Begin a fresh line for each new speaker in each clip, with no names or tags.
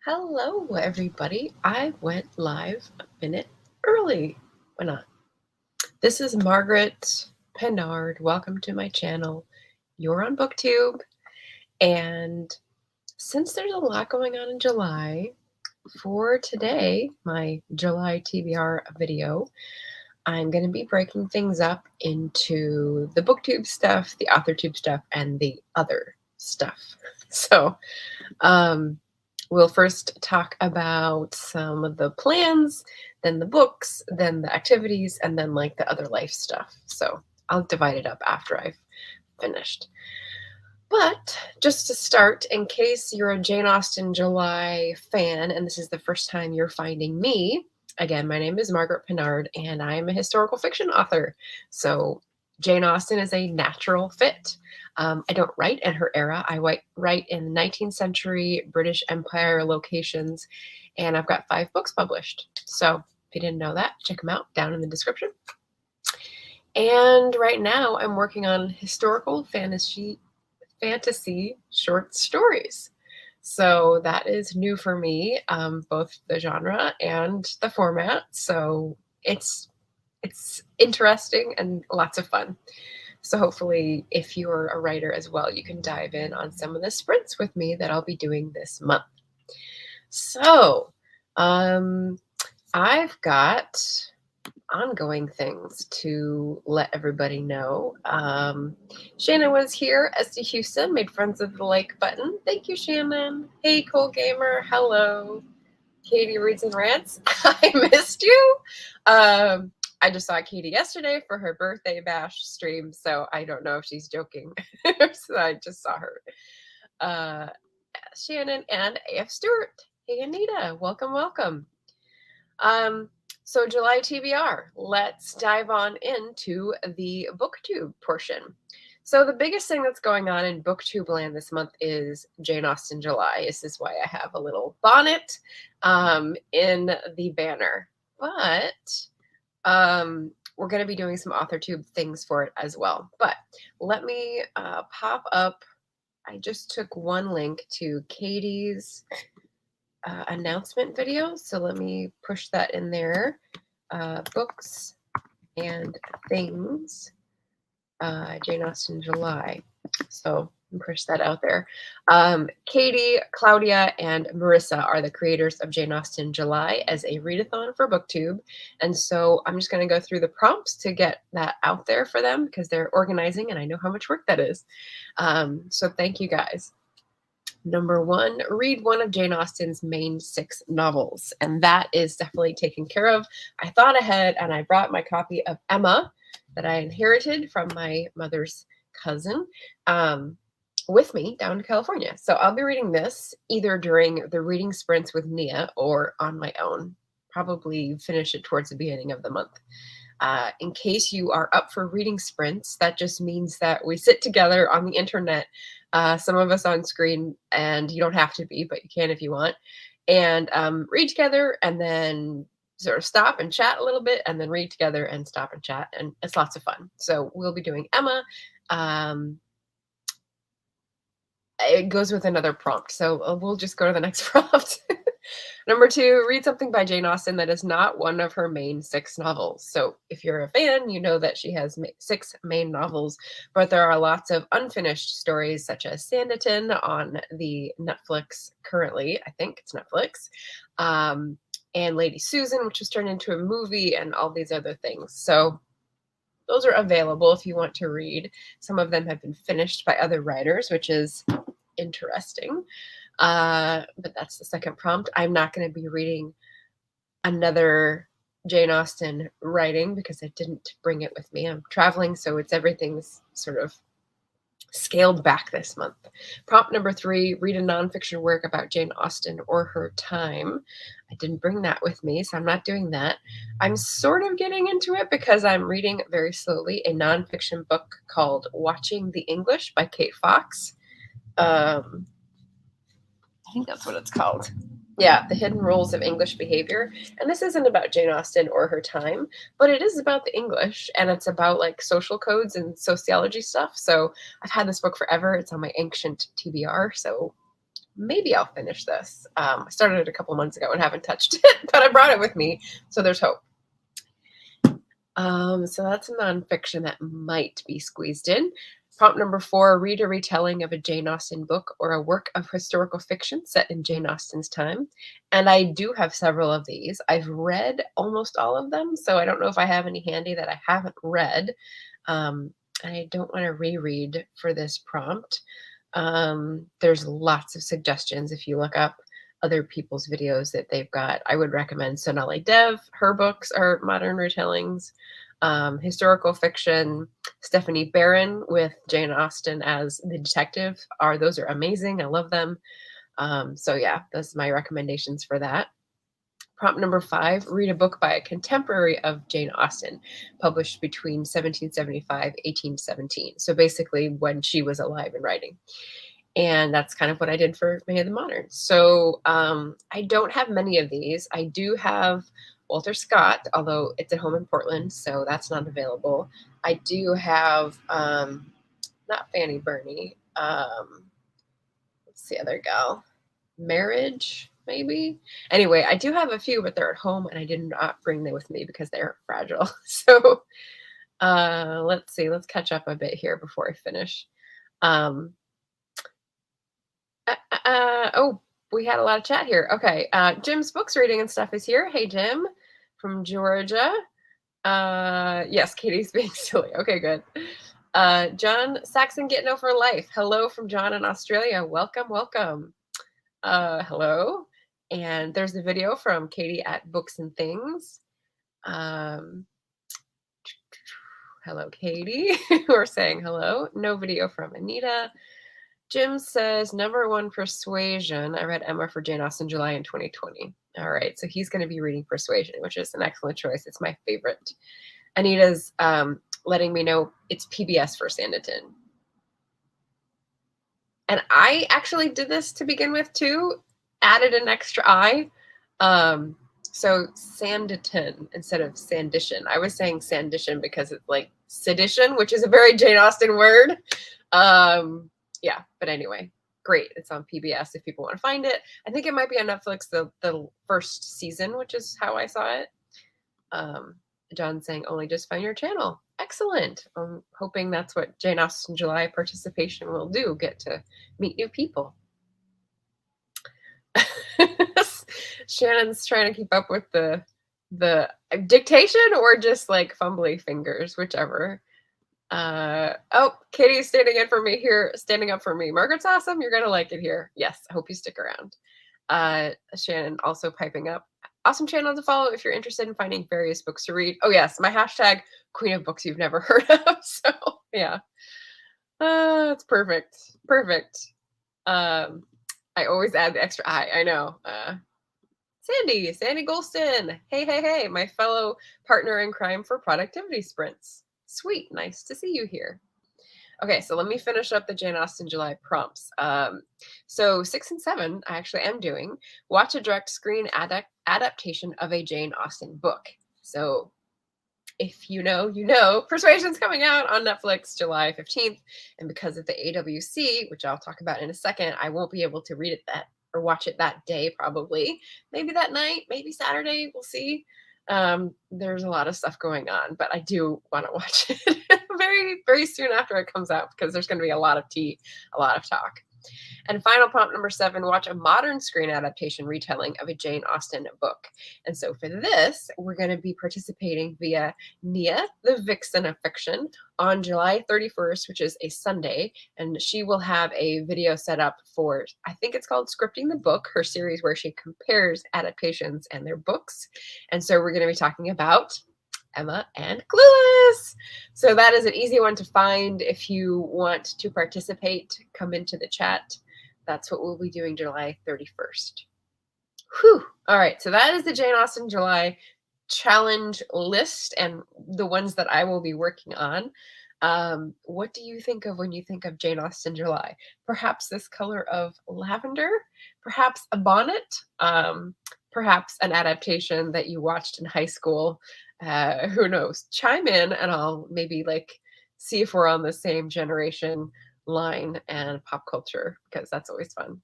Hello, everybody. I went live a minute early. Why not? This is Margaret Pennard. Welcome to my channel. You're on Booktube. And since there's a lot going on in July, for today, my July TBR video, I'm going to be breaking things up into the Booktube stuff, the AuthorTube stuff, and the other stuff. So, we'll first talk about some of the plans, then the books, then the activities, and then like the other life stuff. So I'll divide it up after I've finished. But just to start, in case you're a Jane Austen July fan and this is the first time you're finding me, again, my name is Margaret Pennard and I'm a historical fiction author. So Jane Austen is a natural fit. I don't write in her era. I write in 19th century British Empire locations, and I've got 5 books published. So if you didn't know that, check them out down in the description. And right now I'm working on historical fantasy short stories. So that is new for me, both the genre and the format. So it's interesting and lots of fun. So hopefully, if you're a writer as well, you can dive in on some of the sprints with me that I'll be doing this month. So I've got ongoing things to let everybody know. Shannon was here. SD Houston made friends with the like button. Thank you, Shannon. Hey, Cole Gamer. Hello. Katie Reads and Rants. I missed you. I just saw Katie yesterday for her birthday bash stream, so I don't know if she's joking. So I just saw her. Shannon and AF Stewart. Hey, Anita. Welcome, welcome. So July TBR. Let's dive on into the Booktube portion. So the biggest thing that's going on in Booktube land this month is Jane Austen July. This is why I have a little bonnet in the banner. But we're going to be doing some AuthorTube things for it as well. But let me pop up. I just took one link to Katie's announcement video. So let me push that in there. Books and things. Jane Austen July. So push that out there. Katie, Claudia, and Marissa are the creators of Jane Austen July as a readathon for Booktube. And so I'm just going to go through the prompts to get that out there for them because they're organizing and I know how much work that is. So thank you guys. Number 1, read one of Jane Austen's main 6 novels. And that is definitely taken care of. I thought ahead and I brought my copy of Emma that I inherited from my mother's cousin with me down to California. So I'll be reading this either during the reading sprints with Nia or on my own. Probably finish it towards the beginning of the month. In case you are up for reading sprints, that just means that we sit together on the internet, some of us on screen, and you don't have to be, but you can if you want, and read together and then sort of stop and chat a little bit and then read together and stop and chat, and it's lots of fun. So we'll be doing Emma. It goes with another prompt, so we'll just go to the next prompt. Number 2, read something by Jane Austen that is not one of her main 6 novels. So if you're a fan, you know that she has 6 main novels, but there are lots of unfinished stories such as Sanditon on the Netflix currently. I think it's Netflix. And Lady Susan, which was turned into a movie, and all these other things. So those are available if you want to read. Some of them have been finished by other writers, which is interesting. But that's the second prompt. I'm not going to be reading another Jane Austen writing because I didn't bring it with me. I'm traveling, so everything's sort of scaled back this month. Prompt number 3, read a nonfiction work about Jane Austen or her time. I didn't bring that with me, so I'm not doing that. I'm sort of getting into it because I'm reading very slowly a nonfiction book called Watching the English by Kate Fox. I think that's what it's called. Yeah, The Hidden Rules of English Behavior. And this isn't about Jane Austen or her time, but it is about the English, and it's about like social codes and sociology stuff. So I've had this book forever. It's on my ancient TBR, so maybe I'll finish this. I started it a couple months ago and haven't touched it, but I brought it with me, so there's hope. So that's a nonfiction that might be squeezed in. Prompt number 4, read a retelling of a Jane Austen book or a work of historical fiction set in Jane Austen's time. And I do have several of these. I've read almost all of them, so I don't know if I have any handy that I haven't read. I don't want to reread for this prompt. There's lots of suggestions if you look up other people's videos that they've got. I would recommend Sonali Dev. Her books are modern retellings. Historical fiction, Stephanie Barron with Jane Austen as the detective those are amazing. I love them. So yeah, those are my recommendations for that. Prompt number 5, read a book by a contemporary of Jane Austen, published between 1775 and 1817. So basically when she was alive and writing. And that's kind of what I did for May of the Moderns. So I don't have many of these. I do have Walter Scott, although it's at home in Portland, so that's not available. I do have, not Fanny Burney. What's the other gal? Marriage, maybe? Anyway, I do have a few, but they're at home, and I did not bring them with me because they're fragile. So let's see. Let's catch up a bit here before I finish. Oh, we had a lot of chat here. Okay. Jim's books reading and stuff is here. Hey, Jim from Georgia. Yes, Katie's being silly. Okay, good. John Saxon getting over life. Hello from John in Australia. Welcome, welcome. Hello. And there's a video from Katie at Books and Things. Hello, Katie. We're saying hello. No video from Anita. Jim says, number 1, Persuasion. I read Emma for Jane Austen July in 2020. All right, so he's going to be reading Persuasion, which is an excellent choice. It's my favorite. Anita's letting me know it's PBS for Sanditon. And I actually did this to begin with, too. Added an extra I. So Sanditon instead of Sandition. I was saying Sandition because it's like sedition, which is a very Jane Austen word. Yeah, but anyway, great. It's on PBS if people want to find it. I think it might be on Netflix, the first season, which is how I saw it. John saying, only just find your channel. Excellent. I'm hoping that's what Jane Austen July participation will do, get to meet new people. Shannon's trying to keep up with the dictation or just like fumbly fingers, whichever. Oh, Katie's standing up for me. Margaret's awesome. You're gonna like it here. Yes, I hope you stick around. Shannon also piping up. Awesome channel to follow if you're interested in finding various books to read. Oh yes, my hashtag Queen of Books You've Never Heard of. So yeah. It's perfect. Perfect. I always add the extra I know. Sandy Golston. Hey, my fellow partner in crime for productivity sprints. Sweet, nice to see you here. Okay, so let me finish up the Jane Austen July prompts. So 6 and 7, I actually am doing. Watch a direct screen adaptation of a Jane Austen book. So if you know, you know. Persuasion's coming out on Netflix July 15th. And because of the AWC, which I'll talk about in a second, I won't be able to read it or watch it that day probably. Maybe that night, maybe Saturday, we'll see. There's a lot of stuff going on, but I do want to watch it very, very soon after it comes out because there's going to be a lot of tea, a lot of talk. And final prompt number 7, watch a modern screen adaptation retelling of a Jane Austen book. And so for this, we're going to be participating via Nia, the Vixen of Fiction, on July 31st, which is a Sunday. And she will have a video set up for, I think it's called Scripting the Book, her series where she compares adaptations and their books. And so we're going to be talking about Emma and Clueless. So that is an easy one to find. If you want to participate, come into the chat. That's what we'll be doing July 31st. Whew. All right. So that is the Jane Austen July challenge list and the ones that I will be working on. What do you think of when you think of Jane Austen July? Perhaps this color of lavender, perhaps a bonnet, perhaps an adaptation that you watched in high school. Who knows? Chime in and I'll maybe see if we're on the same generation line and pop culture, because that's always fun.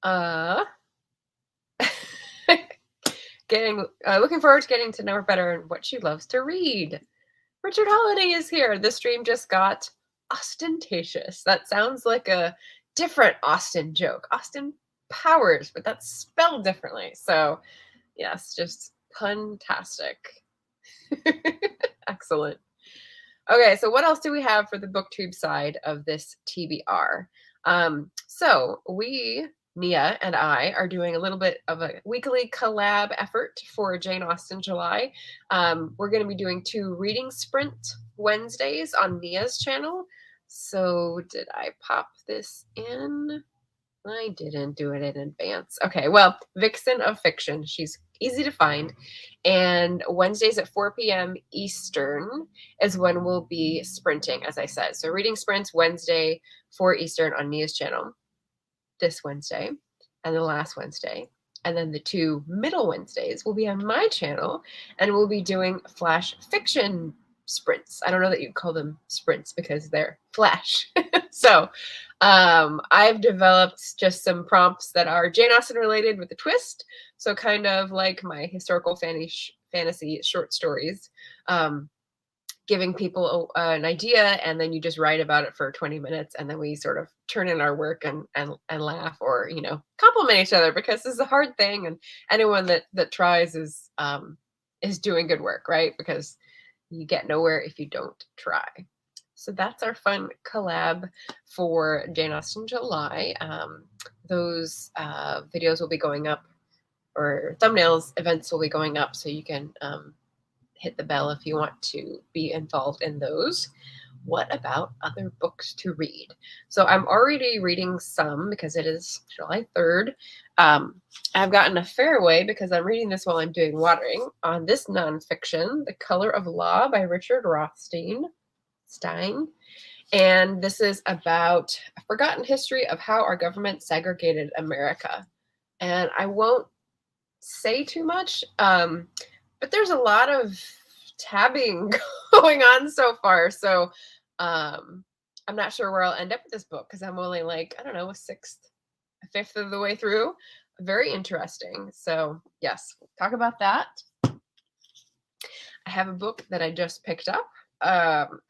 Uh, looking forward to getting to know her better and what she loves to read. Richard Holiday is here. The stream just got ostentatious. That sounds like a different Austen joke. Austin Powers, but that's spelled differently. So, yes, just puntastic. Excellent. Okay, so what else do we have for the Booktube side of this TBR? So we, Nia and I, are doing a little bit of a weekly collab effort for Jane Austen July. We're going to be doing 2 reading sprint Wednesdays on Nia's channel. So did I pop this in? I didn't do it in advance. Okay, well, Vixen of Fiction. She's easy to find. And Wednesdays at 4 p.m. Eastern is when we'll be sprinting, as I said. So reading sprints Wednesday, 4 Eastern on Nia's channel this Wednesday and the last Wednesday. And then the 2 middle Wednesdays will be on my channel, and we'll be doing flash fiction sprints. I don't know that you'd call them sprints because they're flash. So I've developed just some prompts that are Jane Austen related with a twist. So kind of like my historical fantasy short stories, giving people an idea, and then you just write about it for 20 minutes, and then we sort of turn in our work and laugh, or compliment each other, because this is a hard thing, and anyone that tries is doing good work, right? Because you get nowhere if you don't try. So that's our fun collab for Jane Austen July. Those videos will be going up, or thumbnails, events will be going up, so you can hit the bell if you want to be involved in those. What about other books to read? So I'm already reading some because it is July 3rd. I've gotten a fairway because I'm reading this while I'm doing watering on this nonfiction, The Color of Law by Richard Rothstein. And this is about a forgotten history of how our government segregated America. And I won't say too much, but there's a lot of tabbing going on so far. So I'm not sure where I'll end up with this book, because I'm only like, I don't know, a fifth of the way through. Very interesting. So yes, we'll talk about that. I have a book that I just picked up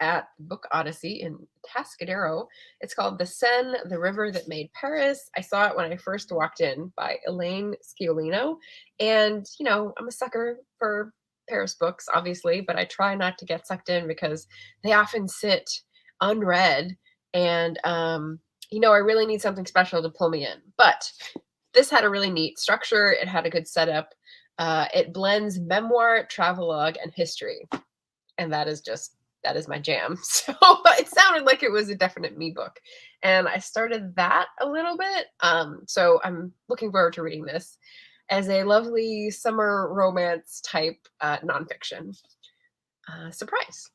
at Book Odyssey in Tascadero. It's called The Seine, the River That Made Paris. I saw it when I first walked in, by Elaine Sciolino. And, I'm a sucker for Paris books, obviously, but I try not to get sucked in because they often sit unread. And, I really need something special to pull me in. But this had a really neat structure. It had a good setup. It blends memoir, travelogue, and history. And that is my jam. So it sounded like it was a definite me book. And I started that a little bit. So I'm looking forward to reading this as a lovely summer romance type nonfiction. Surprise.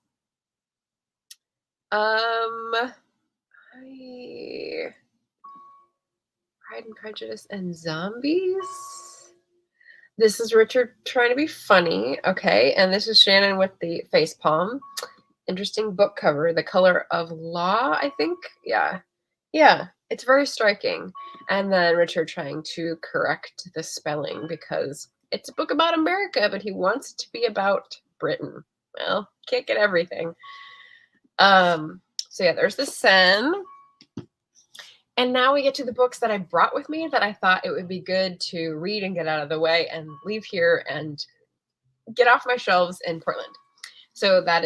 Pride and Prejudice and Zombies. This is Richard trying to be funny. Okay. And this is Shannon with the face palm. Interesting book cover. The Color of Law, I think. Yeah. It's very striking. And then Richard trying to correct the spelling because it's a book about America, but he wants it to be about Britain. Well, can't get everything. So yeah, there's the Seine. And now we get to the books that I brought with me that I thought it would be good to read and get out of the way and leave here and get off my shelves in Portland. So that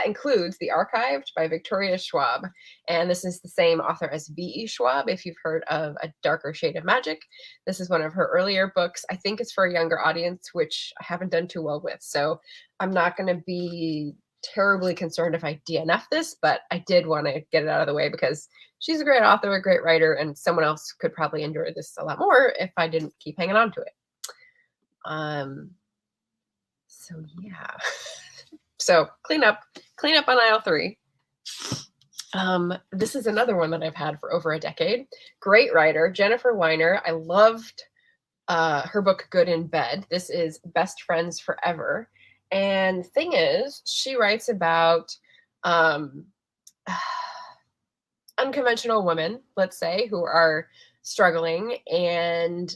includes The Archived by Victoria Schwab. And this is the same author as V.E. Schwab, if you've heard of A Darker Shade of Magic. This is one of her earlier books. I think it's for a younger audience, which I haven't done too well with. So I'm not going to be terribly concerned if I DNF this, but I did want to get it out of the way because she's a great author, a great writer, and someone else could probably enjoy this a lot more if I didn't keep hanging on to it. So yeah. So clean up on aisle 3. This is another one that I've had for over a decade. Great writer, Jennifer Weiner. I loved her book, Good in Bed. This is Best Friends Forever. And the thing is, she writes about unconventional women, let's say, who are struggling, and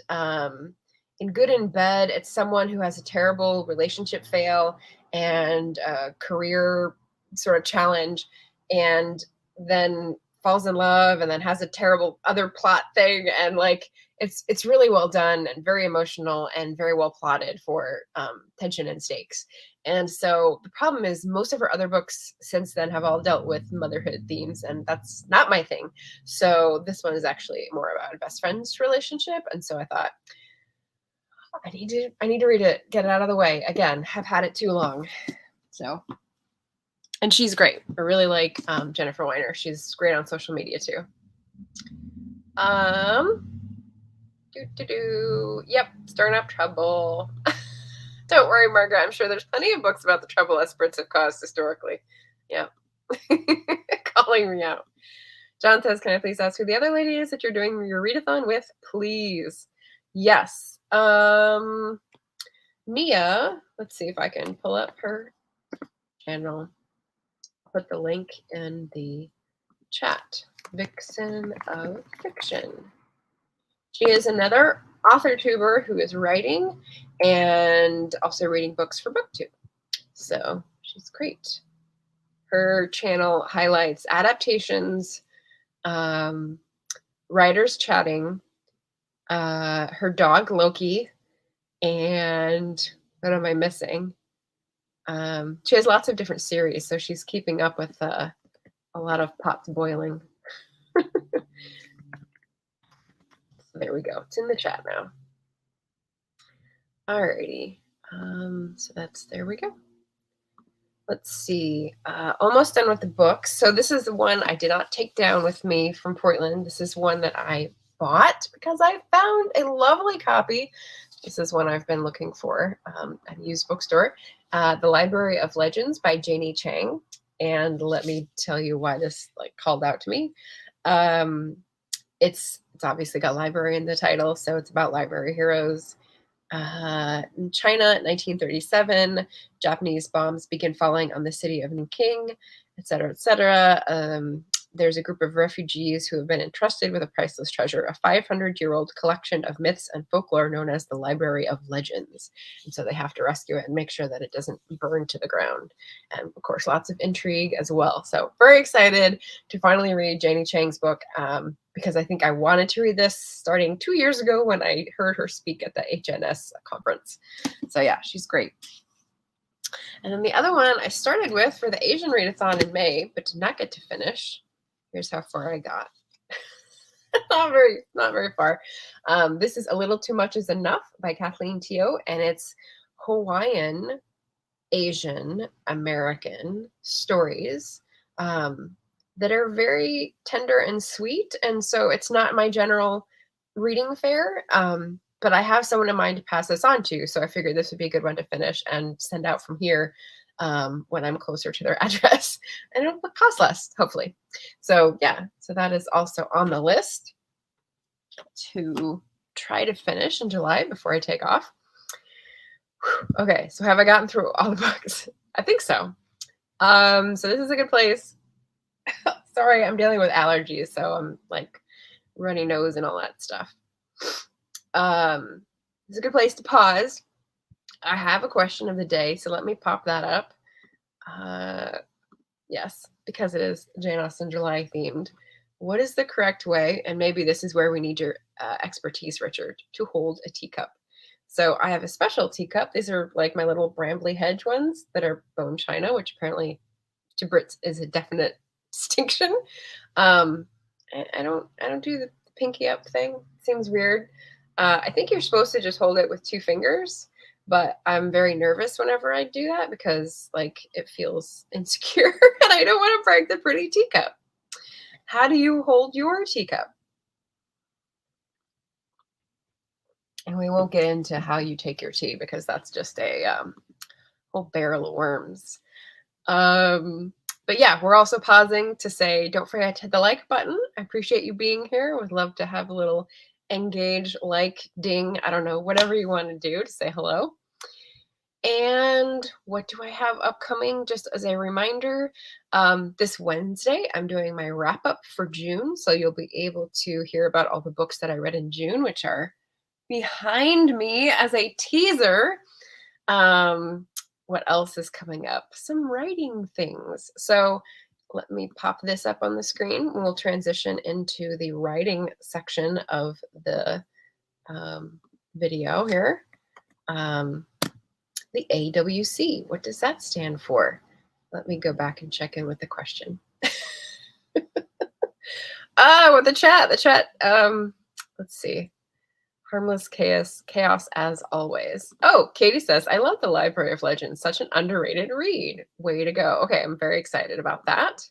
in Good in Bed, it's someone who has a terrible relationship fail and a career sort of challenge, and then falls in love, and then has a terrible other plot thing, and like it's really well done and very emotional and very well plotted for tension and stakes. And so the problem is most of her other books since then have all dealt with motherhood themes, and that's not my thing. So this one is actually more about a best friend's relationship. And so I thought, I need to read it, get it out of the way. Again, have had it too long. So, and she's great. I really like Jennifer Weiner. She's great on social media too. Yep, stirring up trouble. Don't worry, Margaret. I'm sure there's plenty of books about the trouble experts have caused historically. Yeah. Calling me out. John says, can I please ask who the other lady is that you're doing your readathon with? Please. Yes. Mia, let's see if I can pull up her channel. Put the link in the chat. Vixen of Fiction. She is another author tuber who is writing and also reading books for Booktube. So she's great. Her channel highlights adaptations, writers chatting, her dog Loki, and what am I missing? She has lots of different series, so she's keeping up with a lot of pots boiling. So there we go. It's in the chat now. Alrighty. So there we go. Let's see. Almost done with the books. So this is the one I did not take down with me from Portland. This is one that I bought because I found a lovely copy. This is one I've been looking for at a used bookstore. The Library of Legends by Janie Chang. And let me tell you why this called out to me. It's obviously got library in the title, so it's about library heroes. In China, 1937, Japanese bombs begin falling on the city of Nanking, etc., etc. There's a group of refugees who have been entrusted with a priceless treasure, a 500-year-old collection of myths and folklore known as the Library of Legends. And so they have to rescue it and make sure that it doesn't burn to the ground. And of course, lots of intrigue as well. So very excited to finally read Janie Chang's book because I think I wanted to read this starting 2 years ago when I heard her speak at the HNS conference. So yeah, she's great. And then the other one I started with for the Asian readathon in May, but did not get to finish. Here's how far I got. not very far. This is A Little Too Much Is Enough by Kathleen Tyau, and it's Hawaiian, Asian, American stories that are very tender and sweet. And so it's not my general reading fare, but I have someone in mind to pass this on to. So I figured this would be a good one to finish and send out from here when I'm closer to their address, and it'll cost less, hopefully. So yeah, so that is also on the list to try to finish in July before I take off. Okay, so have I gotten through all the books? I think so. So this is a good place. Sorry, I'm dealing with allergies, so I'm runny nose and all that stuff. It's a good place to pause. I have a question of the day, so let me pop that up. Yes, because it is Jane Austen July themed. What is the correct way, and maybe this is where we need your expertise, Richard, to hold a teacup? So I have a special teacup. These are like my little Brambley Hedge ones that are bone china, which apparently to Brits is a definite distinction. I don't do the pinky up thing. It seems weird. I think you're supposed to just hold it with 2 fingers, but I'm very nervous whenever I do that because it feels insecure and I don't want to break the pretty teacup. How do you hold your teacup? And we won't get into how you take your tea because that's just a whole barrel of worms. But yeah, we're also pausing to say, don't forget to hit the like button. I appreciate you being here. Would love to have a little engage, ding, I don't know, whatever you want to do to say hello. And what do I have upcoming? Just as a reminder, this Wednesday, I'm doing my wrap up for June. So you'll be able to hear about all the books that I read in June, which are behind me as a teaser. What else is coming up? Some writing things. So let me pop this up on the screen. We'll transition into the writing section of the video here. The AWC, what does that stand for? Let me go back and check in with the question. With the chat, let's see. Harmless chaos as always. Oh, Katie says, I love the Library of Legends. Such an underrated read. Way to go. Okay, I'm very excited about that.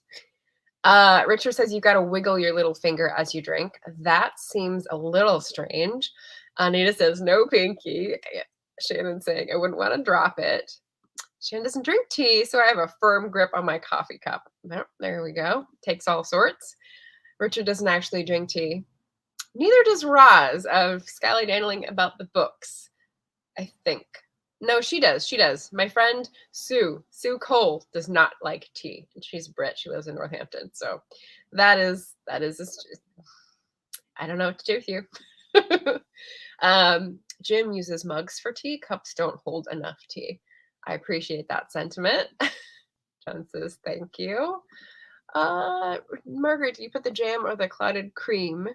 Richard says, you got to wiggle your little finger as you drink. That seems a little strange. Anita says, no pinky. Shannon saying, I wouldn't want to drop it. Shannon doesn't drink tea, so I have a firm grip on my coffee cup. Oh, there we go. Takes all sorts. Richard doesn't actually drink tea. Neither does Roz of Skyly Dandling about the books, I think. No, she does. She does. My friend Sue Cole does not like tea. She's Brit. She lives in Northampton. So that is I don't know what to do with you. Jim uses mugs for tea. Cups don't hold enough tea. I appreciate that sentiment. John says, thank you. Margaret, do you put the jam or the clotted cream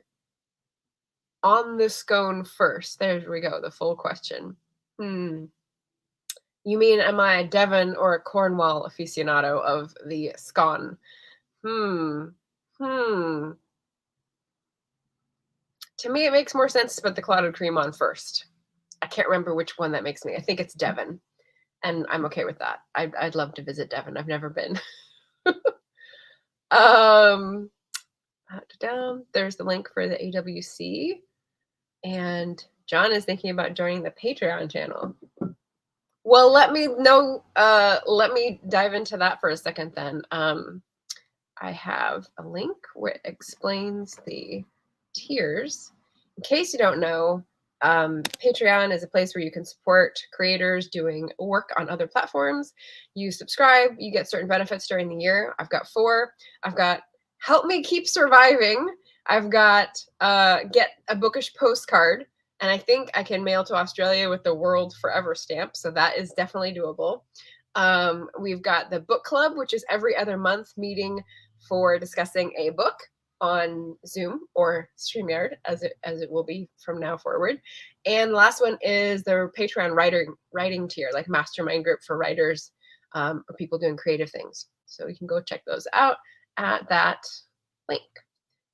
on the scone first? There we go. The full question. You mean, am I a Devon or a Cornwall aficionado of the scone? To me, it makes more sense to put the clotted cream on first. I can't remember which one that makes me. I think it's Devon, and I'm okay with that. I'd love to visit Devon. I've never been. There's the link for the AWC, and John is thinking about joining the Patreon channel. Well, let me know. Let me dive into that for a second then. I have a link where it explains the tiers. In case you don't know, Patreon is a place where you can support creators doing work on other platforms. You subscribe, you get certain benefits during the year. I've got 4. I've got help me keep surviving. I've got get a bookish postcard. And I think I can mail to Australia with the World Forever stamp. So that is definitely doable. We've got the book club, which is every other month meeting for discussing a book on Zoom or StreamYard, as it will be from now forward. And the last one is the Patreon writing tier, like mastermind group for writers or people doing creative things. So you can go check those out at that link.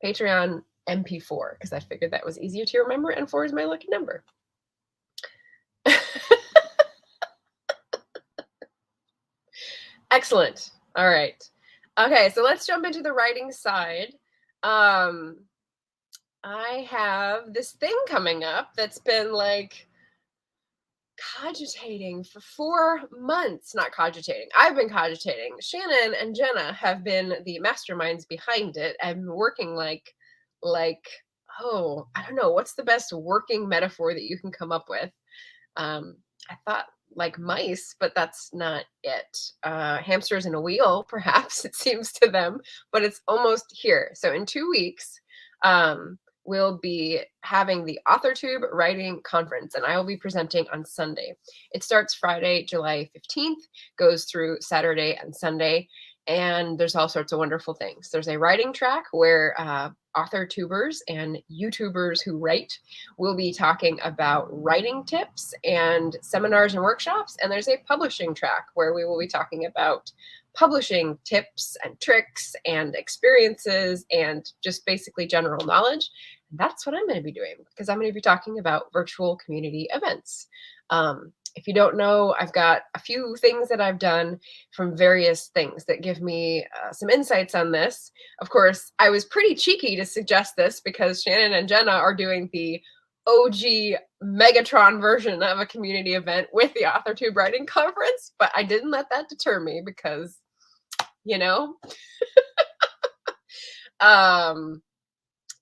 Patreon MP4, because I figured that was easier to remember, and 4 is my lucky number. Excellent. All right. Okay, so let's jump into the writing side. I have this thing coming up that's been like cogitating for 4 months. Not cogitating. I've been cogitating. Shannon and Jenna have been the masterminds behind it and working like, oh, I don't know, what's the best working metaphor that you can come up with? I thought like mice, but that's not it. Hamsters in a wheel, perhaps it seems to them, but it's almost here. So in 2 weeks, we'll be having the AuthorTube Writing Conference, and I will be presenting on Sunday. It starts Friday, July 15th, goes through Saturday and Sunday, and there's all sorts of wonderful things. There's a writing track where author tubers and YouTubers who write will be talking about writing tips and seminars and workshops. And there's a publishing track where we will be talking about publishing tips and tricks and experiences and just basically general knowledge. And that's what I'm going to be doing, because I'm going to be talking about virtual community events. If you don't know, I've got a few things that I've done from various things that give me some insights on this. Of course, I was pretty cheeky to suggest this because Shannon and Jenna are doing the OG Megatron version of a community event with the AuthorTube Writing Conference, but I didn't let that deter me because, you know,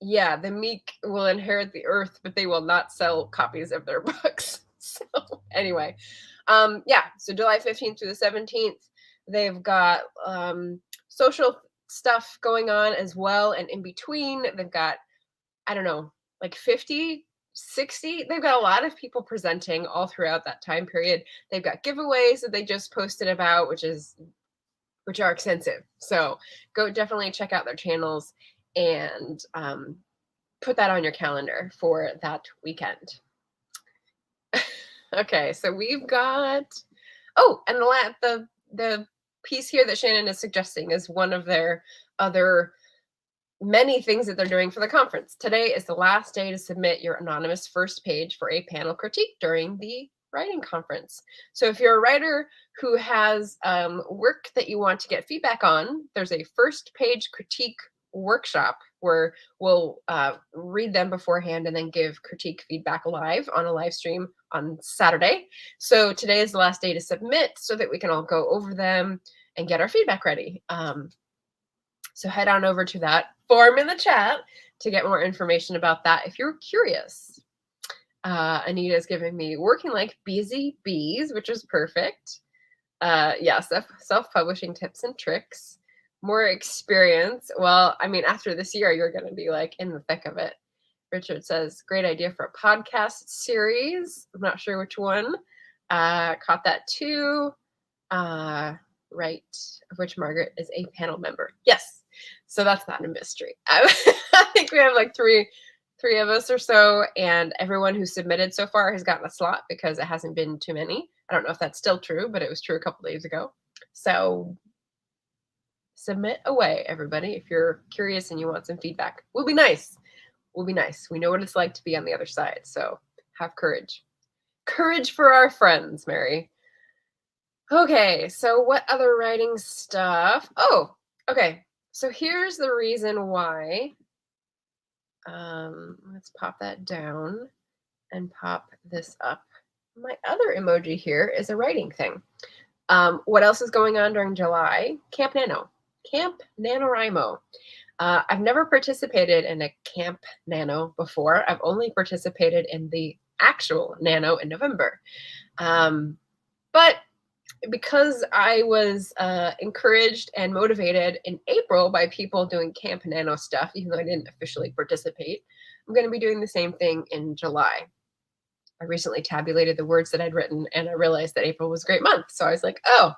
yeah, the meek will inherit the earth, but they will not sell copies of their books. So anyway, Yeah, so July 15th through the 17th, they've got social stuff going on as well. And in between, they've got, I don't know, like 50, 60. They've got a lot of people presenting all throughout that time period. They've got giveaways that they just posted about, which are extensive. So go definitely check out their channels and put that on your calendar for that weekend. Okay, so we've got, oh, and the piece here that Shannon is suggesting is one of their other many things that they're doing for the conference. Today is the last day to submit your anonymous first page for a panel critique during the writing conference. So if you're a writer who has work that you want to get feedback on, there's a first page critique workshop where we'll read them beforehand and then give critique feedback live on a live stream on Saturday. So today is the last day to submit so that we can all go over them and get our feedback ready. So head on over to that form in the chat to get more information about that if you're curious. Anita's giving me working like busy bees, which is perfect. Yeah, self-publishing tips and tricks. More experience. Well, I mean, after this year, you're going to be like in the thick of it. Richard says, great idea for a podcast series. I'm not sure which one. Caught that too. Right, of which Margaret is a panel member. Yes. So that's not a mystery. I think we have like three of us or so, and everyone who submitted so far has gotten a slot because it hasn't been too many. I don't know if that's still true, but it was true a couple days ago. So submit away, everybody, if you're curious and you want some feedback. We'll be nice. We'll be nice. We know what it's like to be on the other side, so have courage. Courage for our friends, Mary. Okay, so what other writing stuff? Oh, okay. So here's the reason why. Let's pop that down and pop this up. My other emoji here is a writing thing. What else is going on during July? Camp NaNo. Camp NaNoWriMo. I've never participated in a Camp NaNo before. I've only participated in the actual NaNo in November. But because I was encouraged and motivated in April by people doing Camp NaNo stuff, even though I didn't officially participate, I'm going to be doing the same thing in July. I recently tabulated the words that I'd written, and I realized that April was a great month. So I was like, oh,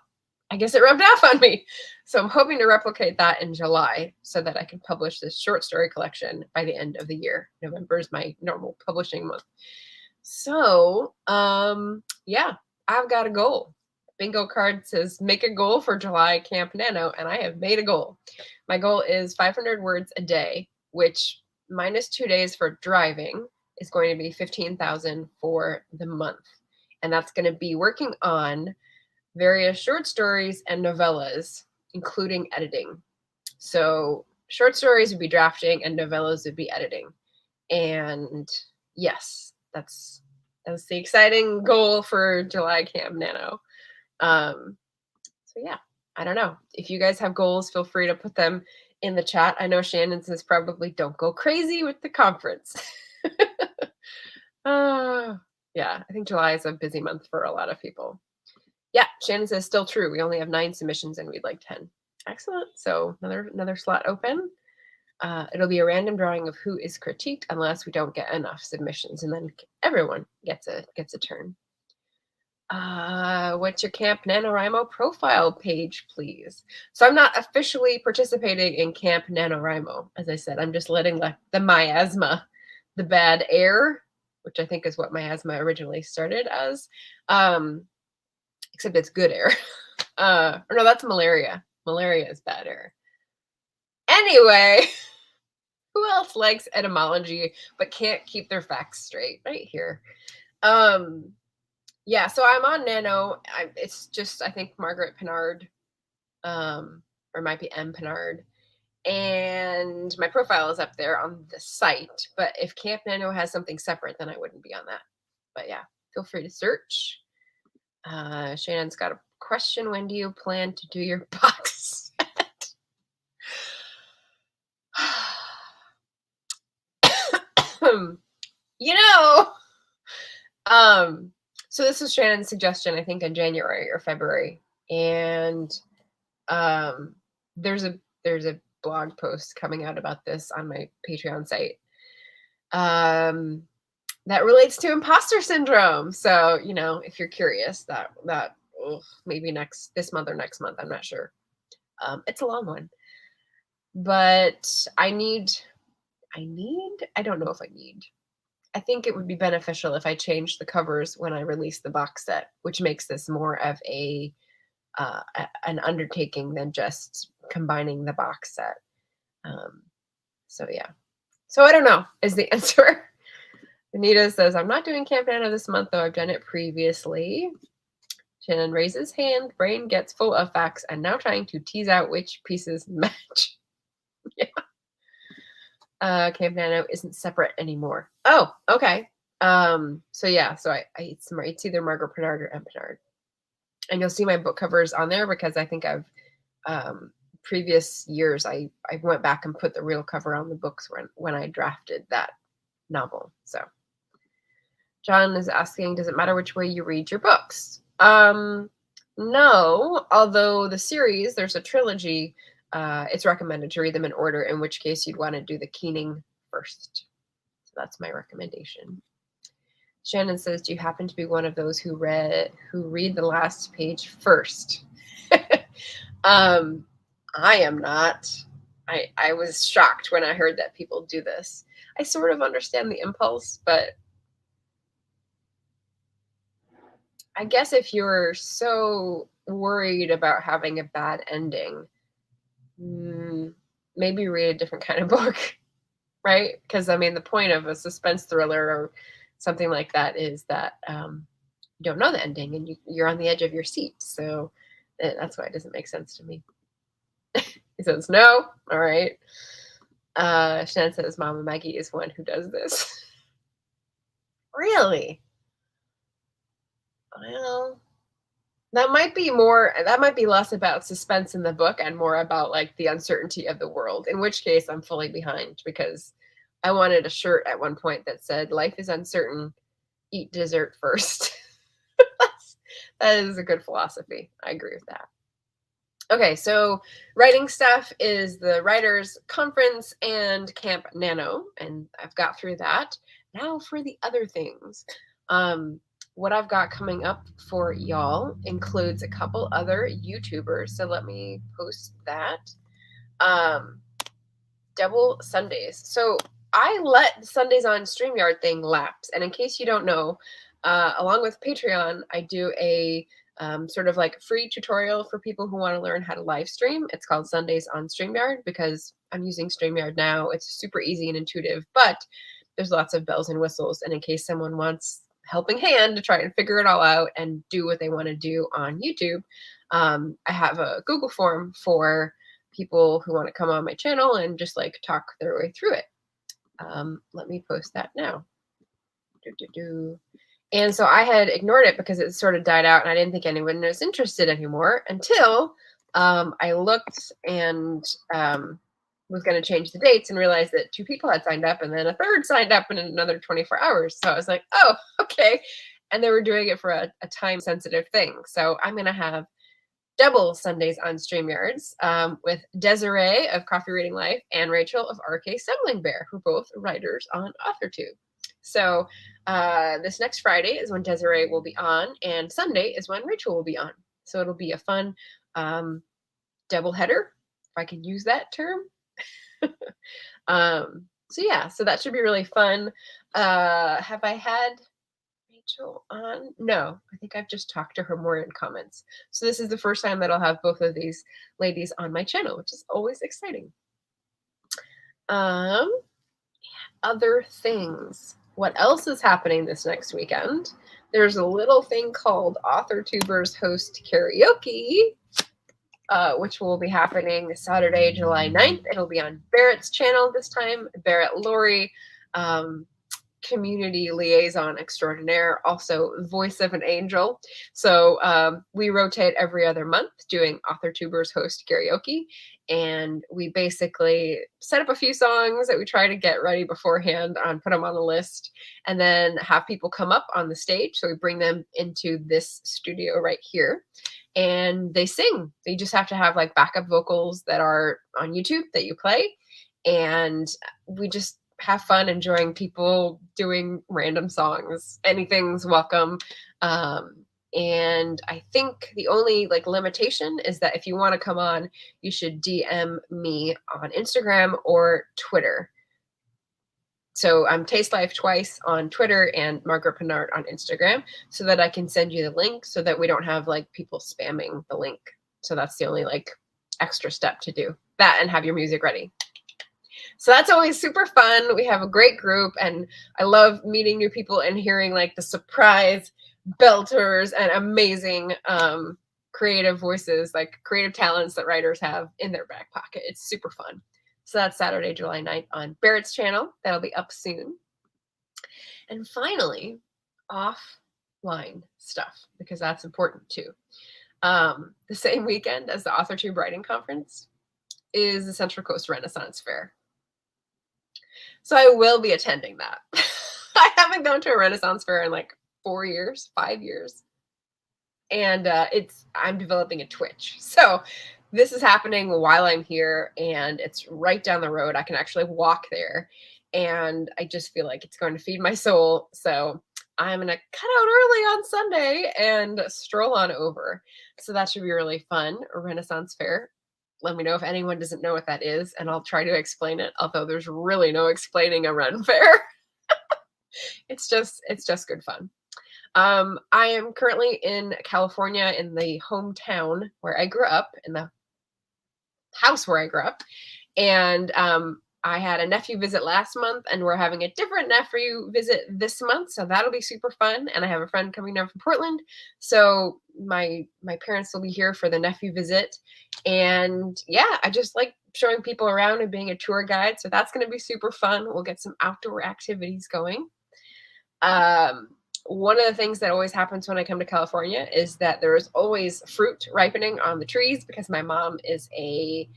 I guess it rubbed off on me. So I'm hoping to replicate that in July so that I can publish this short story collection by the end of the year. November is my normal publishing month. So, yeah, I've got a goal. Bingo card says make a goal for July Camp NaNo, and I have made a goal. My goal is 500 words a day, which minus 2 days for driving is going to be 15,000 for the month. And that's going to be working on various short stories and novellas, including editing. So short stories would be drafting and novellas would be editing. And yes, that's the exciting goal for July Camp NaNo. So yeah, I don't know. If you guys have goals, feel free to put them in the chat. I know Shannon says probably don't go crazy with the conference. Yeah, I think July is a busy month for a lot of people. Yeah, Shannon says still true. We only have 9 submissions and we'd like 10. Excellent. So another slot open. It'll be a random drawing of who is critiqued unless we don't get enough submissions, and then everyone gets a turn. What's your Camp NaNoWriMo profile page, please? So I'm not officially participating in Camp NaNoWriMo. As I said, I'm just letting the miasma, the bad air, which I think is what miasma originally started as, except it's good air. Or no, that's malaria. Malaria is bad air. Anyway, who else likes etymology but can't keep their facts straight? Right here. Yeah, so I'm on NaNo. It's just, I think, Margaret Pinard, or it might be M. Pinard. And my profile is up there on the site. But if Camp NaNo has something separate, then I wouldn't be on that. But yeah, feel free to search. Shannon's got a question. When do you plan to do your box set? You know, So this was Shannon's suggestion, I think in January or February. And there's a blog post coming out about this on my Patreon site. That relates to imposter syndrome. So, you know, if you're curious, that maybe this month or next month, I'm not sure. It's a long one. But I don't know if I need. I think it would be beneficial if I changed the covers when I release the box set, which makes this more of an undertaking than just combining the box set. So yeah. So I don't know is the answer. Anita says, I'm not doing Camp NaNo this month, though I've done it previously. Shannon raises hand, brain gets full of facts, and now trying to tease out which pieces match. Yeah. Camp NaNo isn't separate anymore. Oh, okay. So yeah, so I it's either Margaret Pennard or M. Pennard. And you'll see my book covers on there because I think I've previous years I went back and put the real cover on the books when I drafted that novel. So John is asking, does it matter which way you read your books? No, although the series, there's a trilogy, it's recommended to read them in order, in which case you'd want to do the keening first. So that's my recommendation. Shannon says, do you happen to be one of those who read the last page first? I am not. I was shocked when I heard that people do this. I sort of understand the impulse, but I guess if you're so worried about having a bad ending, maybe read a different kind of book, right? Because, I mean, the point of a suspense thriller or something like that is that you don't know the ending and you're on the edge of your seat. So that's why it doesn't make sense to me. He says, no. All right. Shannon says, Mama Maggie is one who does this. Really? Well, that might be less about suspense in the book and more about like the uncertainty of the world, in which case I'm fully behind, because I wanted a shirt at one point that said, life is uncertain, eat dessert first. That is a good philosophy. I agree with that. Okay, so writing stuff is the Writers Conference and Camp NaNo, and I've got through that. Now for the other things. What I've got coming up for y'all includes a couple other YouTubers, so let me post that. Double Sundays. So I let the Sundays on Streamyard thing lapse, and in case you don't know, along with Patreon, I do a sort of like free tutorial for people who want to learn how to live stream. It's called Sundays on Streamyard because I'm using Streamyard now. It's super easy and intuitive, but there's lots of bells and whistles. And in case someone wants helping hand to try and figure it all out and do what they want to do on YouTube, I have a Google form for people who want to come on my channel and just like talk their way through it. Let me post that now. And so I had ignored it because it sort of died out and I didn't think anyone was interested anymore until I looked and was going to change the dates and realized that 2 people had signed up and then a third signed up in another 24 hours. So I was like, oh, okay. And they were doing it for a time sensitive thing. So I'm going to have double Sundays on StreamYards with Desiree of Coffee Reading Life and Rachel of RK Semling Bear, who are both writers on AuthorTube. So this next Friday is when Desiree will be on, and Sunday is when Rachel will be on. So it'll be a fun double header, if I can use that term. So yeah, so that should be really fun. Have I had Rachel on? No, I think I've just talked to her more in comments. So this is the first time that I'll have both of these ladies on my channel, which is always exciting. Other things. What else is happening this next weekend? There's a little thing called AuthorTubers Host Karaoke, which will be happening Saturday, July 9th. It'll be on Barrett's channel this time, Barrett Laurie. community liaison extraordinaire, also voice of an angel. So we rotate every other month doing Author Tubers host karaoke. And we basically set up a few songs that we try to get ready beforehand and put them on a list, and then have people come up on the stage. So we bring them into this studio right here and they sing. They just have to have like backup vocals that are on YouTube that you play. And we just have fun enjoying people doing random songs. Anything's welcome. And I think the only like limitation is that if you want to come on, you should DM me on Instagram or Twitter. So I'm Taste Life Twice on Twitter and Margaret Pinard on Instagram, so that I can send you the link, so that we don't have like people spamming the link. So that's the only like extra step to do that, and have your music ready. So that's always super fun. We have a great group, and I love meeting new people and hearing like the surprise belters and amazing creative voices, like creative talents that writers have in their back pocket. It's super fun. So that's Saturday, July 9th on Barrett's channel. That'll be up soon. And finally, offline stuff, because that's important too. The same weekend as the AuthorTube Writing Conference is the Central Coast Renaissance Fair. So I will be attending that. I haven't gone to a Renaissance Fair in like 4 years, 5 years. And I'm developing a Twitch. So this is happening while I'm here, and it's right down the road. I can actually walk there, and I just feel like it's going to feed my soul. So I'm going to cut out early on Sunday and stroll on over. So that should be really fun. A Renaissance Fair. Let me know if anyone doesn't know what that is, and I'll try to explain it, although there's really no explaining a Ren Fair. It's just good fun. I am currently in California, in the hometown where I grew up, in the house where I grew up. And I had a nephew visit last month, and we're having a different nephew visit this month. So that'll be super fun. And I have a friend coming down from Portland. So my parents will be here for the nephew visit. And yeah, I just like showing people around and being a tour guide. So that's going to be super fun. We'll get some outdoor activities going. One of the things that always happens when I come to California is that there is always fruit ripening on the trees, because my mom is a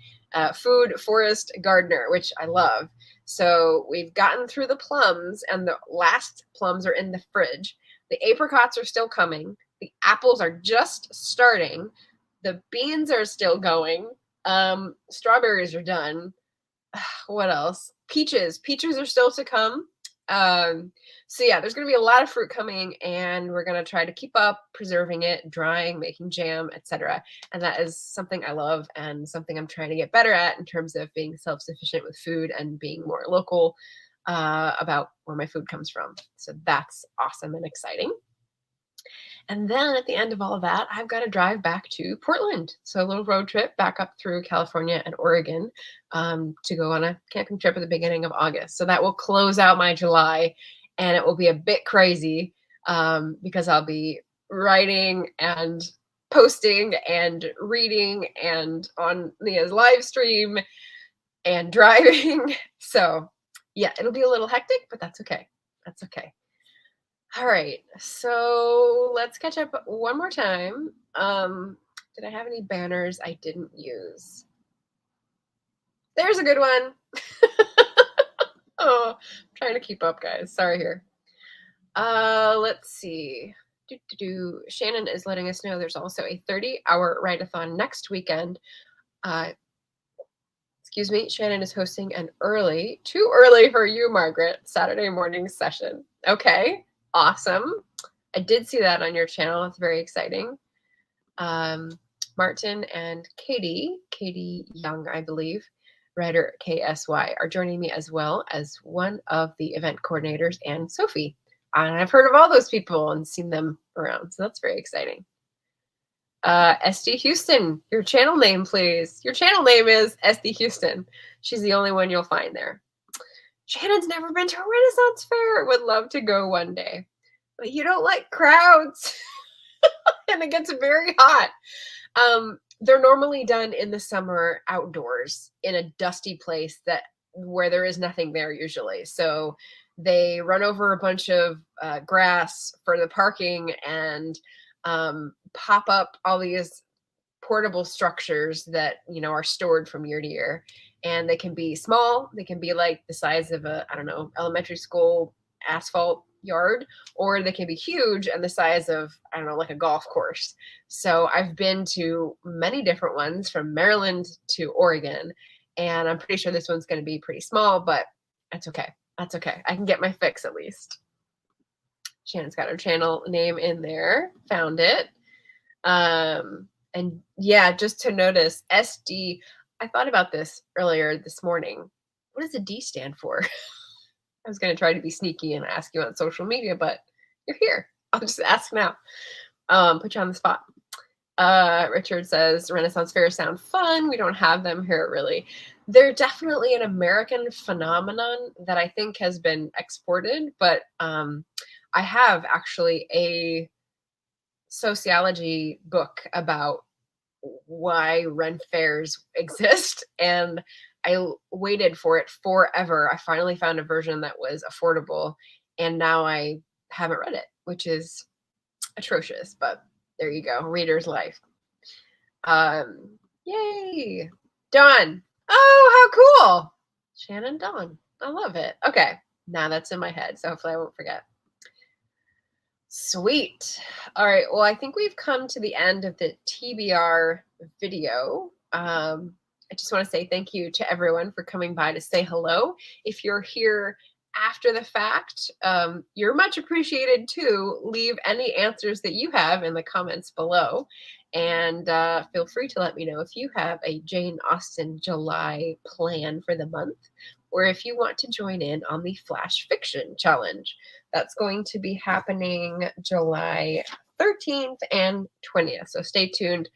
food forest gardener, which I love. So we've gotten through the plums, and the last plums are in the fridge. The apricots are still coming. The apples are just starting. The beans are still going. Strawberries are done. What else? Peaches. Peaches are still to come. So yeah, there's going to be a lot of fruit coming, and we're going to try to keep up preserving it, drying, making jam, etc. And that is something I love, and something I'm trying to get better at in terms of being self-sufficient with food and being more local about where my food comes from. So that's awesome and exciting. And then at the end of all of that, I've got to drive back to Portland. So a little road trip back up through California and Oregon to go on a camping trip at the beginning of August. So that will close out my July, and it will be a bit crazy because I'll be writing and posting and reading and on Leah's live stream and driving. So yeah, it'll be a little hectic, but that's okay. That's okay. All right, so let's catch up one more time. Did I have any banners I didn't use? There's a good one. Oh, I'm trying to keep up, guys. Sorry here. Let's see. Shannon is letting us know there's also a 30-hour write-a-thon next weekend. Excuse me, Shannon is hosting an too early for you, Margaret, Saturday morning session. Okay. Awesome. I did see that on your channel. It's very exciting. Martin and Katie Young, I believe, writer KSY, are joining me as well as one of the event coordinators, and Sophie. And I've heard of all those people and seen them around. So that's very exciting. SD Houston, your channel name, please. Your channel name is SD Houston. She's the only one you'll find there. Shannon's never been to a Renaissance Fair. Would love to go one day. But you don't like crowds. And it gets very hot. They're normally done in the summer outdoors in a dusty place where there is nothing there usually. So they run over a bunch of grass for the parking and pop up all these portable structures that are stored from year to year, and they can be small, they can be like the size of a, I don't know, elementary school asphalt yard, or they can be huge and the size of, I don't know, like a golf course. So I've been to many different ones from Maryland to Oregon, and I'm pretty sure this one's going to be pretty small, but that's okay. That's okay. I can get my fix at least. Shannon's got her channel name in there. Found it. And yeah, just to notice, SD, I thought about this earlier this morning. What does the D stand for? I was going to try to be sneaky and ask you on social media, but you're here. I'll just ask now. Put you on the spot. Richard says, Renaissance fairs sound fun. We don't have them here, really. They're definitely an American phenomenon that I think has been exported, but I have actually a sociology book about why Ren fairs exist, and I waited for it forever. I finally found a version that was affordable, and now I haven't read it, which is atrocious, but there you go. Reader's life. Yay. Dawn. Oh, how cool. Shannon Dawn. I love it. Okay. Now that's in my head, so hopefully I won't forget. Sweet. All right. Well, I think we've come to the end of the TBR video. I just want to say thank you to everyone for coming by to say hello. If you're here after the fact, you're much appreciated too. Leave any answers that you have in the comments below. And feel free to let me know if you have a Jane Austen July plan for the month, or if you want to join in on the Flash Fiction Challenge. That's going to be happening July 13th and 20th. So stay tuned.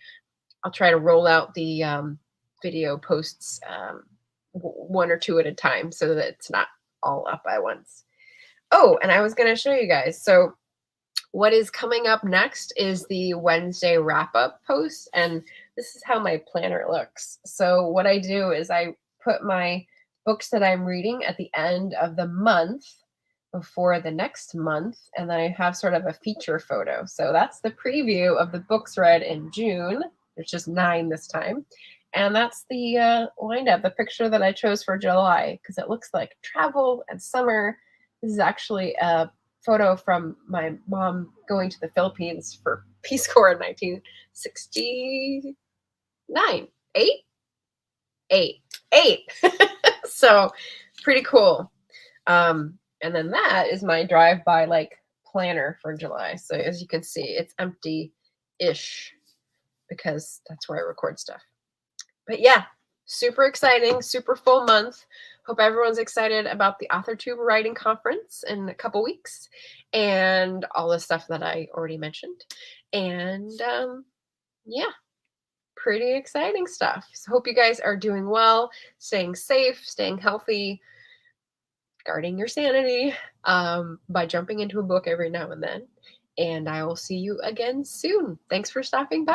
I'll try to roll out the video posts one or two at a time so that it's not all up at once. Oh, and I was going to show you guys. So what is coming up next is the Wednesday wrap-up post, and this is how my planner looks. So what I do is I put my books that I'm reading at the end of the month before the next month, and then I have sort of a feature photo. So that's the preview of the books read in June. There's just 9 this time. And that's the wind-up, the picture that I chose for July, because it looks like travel and summer. This is actually a photo from my mom going to the Philippines for Peace Corps in 1969. Eight. So pretty cool. And then that is my drive-by like planner for July. So as you can see, it's empty-ish because that's where I record stuff. But yeah, super exciting, super full month. Hope everyone's excited about the AuthorTube writing conference in a couple weeks and all the stuff that I already mentioned. And yeah, pretty exciting stuff. So hope you guys are doing well, staying safe, staying healthy, guarding your sanity by jumping into a book every now and then. And I will see you again soon. Thanks for stopping by.